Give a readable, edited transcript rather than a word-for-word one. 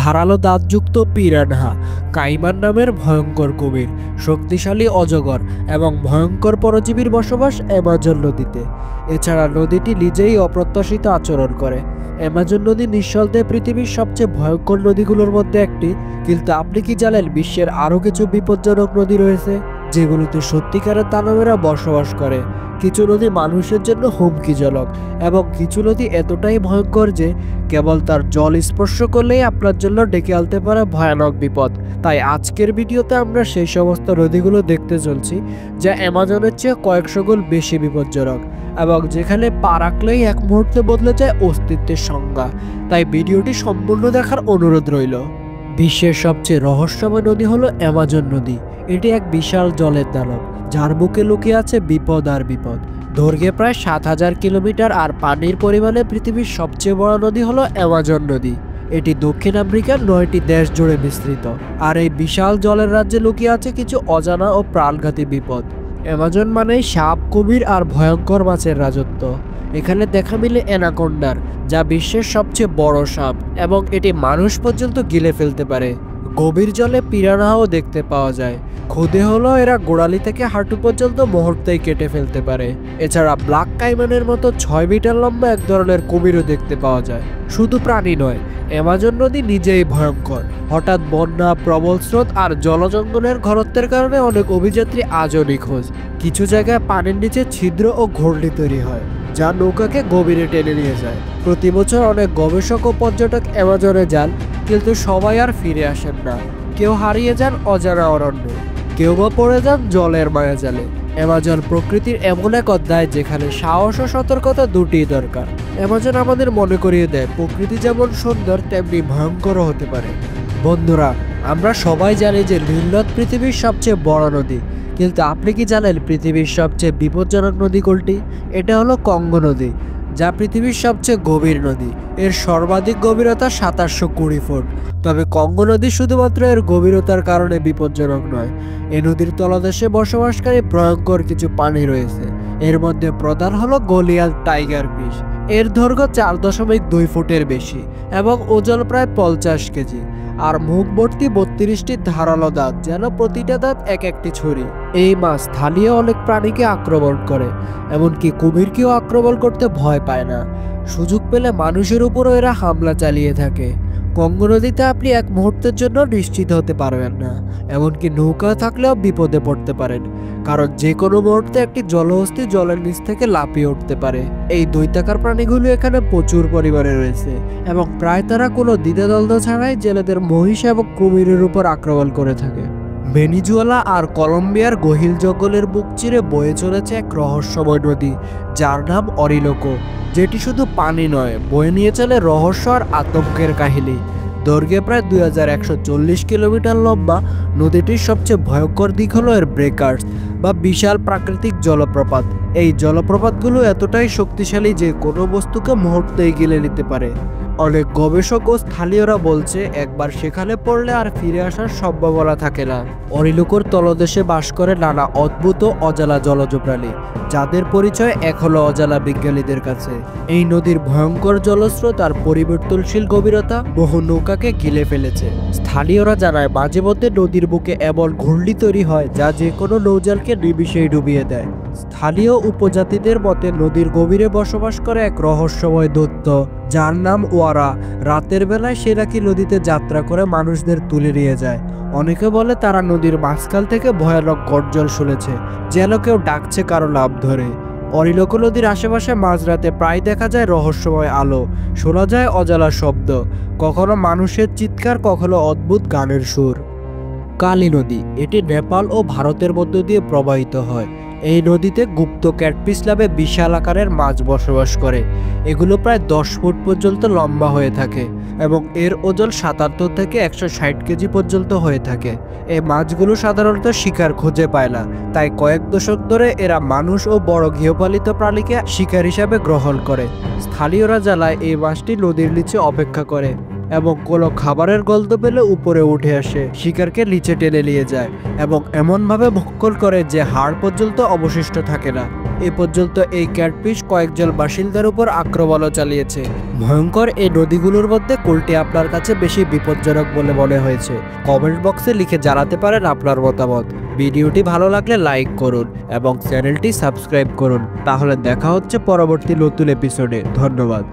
ধারালো দাঁতযুক্ত piranha, caiman নামের ভয়ঙ্কর কুমির, শক্তিশালী অজগর এবং ভয়ঙ্কর পরজীবীর বসবাস অ্যামাজন নদীতে। এছাড়া নদীটি নিজেই অপ্রত্যাশিত আচরণ করে। অ্যামাজন নদী নিঃসন্দেহে পৃথিবীর সবচেয়ে ভয়ঙ্কর নদীগুলোর মধ্যে একটি, কিন্তু আপনি কি জানেন বিশ্বের আরও কিছু বিপজ্জনক নদী রয়েছে যেগুলোতে সত্যিকারের দানবেরা বসবাস করে? কিছু নদী মানুষের জন্য হুমকিজনক এবং কিছু নদী এতটাই ভয়ঙ্কর যে কেবল তার জল স্পর্শ করলেই আপনার জন্য ডেকে আনতে পারে ভয়ানক বিপদ। তাই আজকের ভিডিওতে আমরা সেই সমস্ত নদীগুলো দেখতে চলছি যা অ্যামাজনের চেয়ে কয়েকশো গুণ বেশি বিপজ্জনক এবং যেখানে পা রাখলেই এক মুহূর্তে বদলে যায় অস্তিত্বের সংজ্ঞা। তাই ভিডিওটি সম্পূর্ণ দেখার অনুরোধ রইল। বিশ্বের সবচেয়ে রহস্যময় নদী হলো অ্যামাজন নদী। এটি এক বিশাল জলের দানব যার বুকে লুকিয়ে আছে বিপদ আর বিপদ। দৈর্ঘ্যে প্রায় ৭,০০০ কিলোমিটার আর পানির পরিমাণে পৃথিবীর সবচেয়ে বড় নদী হলো অ্যামাজন নদী। এটি দক্ষিণ আফ্রিকার ৯টি দেশ জুড়ে বিস্তৃত। আর এই বিশাল জলের রাজ্যে লুকিয়ে আছে কিছু অজানা ও প্রাণঘাতী বিপদ। অ্যামাজন মানেই সাপ, কুমির আর ভয়ঙ্কর মাছের রাজত্ব। এখানে দেখা মিলে অ্যানাকোন্ডার, যা বিশ্বের সবচেয়ে বড় সাপ এবং এটি মানুষ পর্যন্ত গিলে ফেলতে পারে। গভীর জলে পিরানহাও দেখতে পাওয়া যায়। ক্ষুদে হলো এরা গোড়ালি থেকে হাঁটু পর্যন্ত মুহূর্তেই কেটে ফেলতে পারে। এছাড়া ব্ল্যাক কাইমানের মতো ৬ মিটার লম্বা এক ধরনের কুমিরও দেখতে পাওয়া যায়। শুধু প্রাণী নয়, অ্যামাজন নদী নিজেই ভয়ঙ্কর। হঠাৎ বন্যা, প্রবল স্রোত আর জলজঙ্গলের ঘনত্বের কারণে অনেক অভিযাত্রী আজও নিখোঁজ। কিছু জায়গায় পানির নিচে ছিদ্র ও ঘূর্ণি তৈরি হয় যা নৌকাকে গভীরে টেনে নিয়ে যায়। প্রতি বছর অনেক গবেষক ও পর্যটক অ্যামাজনে যান, কিন্তু সবাই আর ফিরে আসেন না। কেউ হারিয়ে যান অজানা অরণ্যে, কেউ বা পড়ে যান জলের মায়াজালে। অ্যামাজন প্রকৃতির এমন এক অধ্যায় যেখানে সাহস ও সতর্কতা দুটিই দরকার। অ্যামাজন আমাদের মনে করিয়ে দেয় প্রকৃতি যেমন সুন্দর তেমনি ভয়ঙ্করও হতে পারে। বন্ধুরা, আমরা সবাই জানি যে নীল নদ পৃথিবীর সবচেয়ে বড় নদী, কিন্তু আপনি কি জানেন পৃথিবীর সবচেয়ে বিপজ্জনক নদী কোনটি? এটা হলো কঙ্গো নদী, যা পৃথিবীর সবচেয়ে গভীর নদী। এর সর্বাধিক গভীরতা ২৭২০ ফুট। তবে কঙ্গো নদী শুধুমাত্র এর গভীরতার কারণে বিপজ্জনক নয়। এই নদীর তলদেশে বসবাসকারী ভয়ঙ্কর কিছু প্রাণী রয়েছে। এর মধ্যে প্রধান হলো গলিয়াস টাইগার ফিশ। এর দৈর্ঘ্য ৪.২ ফুটের বেশি এবং ওজন প্রায় ৫০ কেজি। আর মুখ ভর্তি ৩২টি ধারালো দাঁত, যেন প্রতিটা দাঁত এক একটি ছুরি। এই মাছ স্থানীয় অনেক প্রাণীকে আক্রমণ করে, এমনকি কুমিরকেও আক্রমণ করতে ভয় পায় না। সুযোগ পেলে মানুষের উপরও এরা হামলা চালিয়ে থাকে। কঙ্গো নদীতে আপনি এক মুহূর্তের জন্য নিশ্চিত হতে পারবেন না, এমনকি নৌকা থাকলেও বিপদে পড়তে পারেন, কারণ যে কোনো মুহূর্তে একটি জলহস্তী জলের নিচ থেকে লাফিয়ে উঠতে পারে। এই দৈত্যাকার প্রাণীগুলো এখানে প্রচুর পরিমাণে রয়েছে এবং প্রায় তারা কোনো দ্বিধাদ্বন্দ্ব ছাড়াই জেলেদের মহিষ এবং কুমিরের উপর আক্রমণ করে থাকে। ভেনিজুয়েলা আর কলম্বিয়ার গহীন জঙ্গলের বুক চিরে বয়ে চলেছে এক রহস্যময় নদী যার নাম অরিনোকো, যেটি শুধু পানি নয়, বয়ে নিয়ে চলে রহস্য আর আতঙ্কের কাহিনী। দৈর্ঘ্যে প্রায় 2140 কিলোমিটার লম্বা, নদীটির সবচেয়ে ভয়ঙ্কর দিক হলো এর ব্রেকার্স বা বিশাল প্রাকৃতিক জলপ্রপাত। এই জলপ্রপাতগুলো এতটাই শক্তিশালী যে কোনো বস্তুকে মুহূর্তেই গিলে নিতে পারে। অনেক গবেষক ও স্থানীয়রা বলছে একবার সেখানে পড়লে আর ফিরে আসার সম্ভাবনা থাকে না। অরিনোকোর তলদেশে বাস করে নানা অদ্ভুত ও অজানা জলজ প্রাণী, যাদের পরিচয় এখনো অজানা বিজ্ঞানীদের কাছে। এই নদীর ভয়ঙ্কর জলস্রোত আর পরিবর্তনশীল গভীরতা বহু নৌকাকে গিলে ফেলেছে। স্থানীয়রা জানায় মাঝে মধ্যে নদীর বুকে এমন ঘূর্ণি তৈরি হয় যা যে কোনো নৌযানকে নিমিষেই ডুবিয়ে দেয়। স্থানীয় উপজাতিদের মতে নদীর গভীরে বসবাস করে এক রহস্যময় দৈত্য যার নাম ওয়ারা। রাতের বেলায় সে নাকি নদীতে যাত্রা করে মানুষদের তুলে নিয়ে যায়। অনেকে বলে তারা নদীর মাঝখান থেকে ভয়ানক গর্জন শুনেছে, যেন কেউ ডাকছে কারো নাম ধরে। অরিনোকো নদীর আশেপাশে মাঝরাতে প্রায় দেখা যায় রহস্যময় আলো, শোনা যায় অজানা শব্দ, কখনো মানুষের চিৎকার, কখনো অদ্ভুত গানের সুর। কালী নদী, এটি নেপাল ও ভারতের মধ্য দিয়ে প্রবাহিত হয়। এই নদীতে গুপ্ত ক্যাটফিশ নামে বিশাল আকারের মাছ বসবাস করে। এগুলো প্রায় ১০ ফুট পর্যন্ত লম্বা হয়ে থাকে এবং এর ওজন ৭৭ থেকে ১৬০ কেজি পর্যন্ত হয়ে থাকে। এই মাছগুলো সাধারণত শিকার খুঁজে পায় না, তাই কয়েক দশক ধরে এরা মানুষ ও বড় গৃহপালিত প্রাণীকে শিকার হিসাবে গ্রহণ করে। স্থানীয়রা জানায় এই মাছটি নদীর নিচে অপেক্ষা করে এবং কোনো খাবারের গন্ধ পেলে উপরে উঠে আসে, শিকারকে নিচে টেনে নিয়ে যায় এবং এমনভাবে ভক্ষণ করে যে হাড় পর্যন্ত অবশিষ্ট থাকে না। এ পর্যন্ত এই ক্যাটফিশ কয়েকজন বাসিন্দার উপর আক্রমণও চালিয়েছে। ভয়ঙ্কর এই নদীগুলোর মধ্যে কোনটি আপনার কাছে বেশি বিপজ্জনক বলে মনে হয়েছে? কমেন্ট বক্সে লিখে জানাতে পারেন আপনার মতামত। ভিডিওটি ভালো লাগলে লাইক করুন এবং চ্যানেলটি সাবস্ক্রাইব করুন। তাহলে দেখা হচ্ছে পরবর্তী নতুন এপিসোডে। ধন্যবাদ।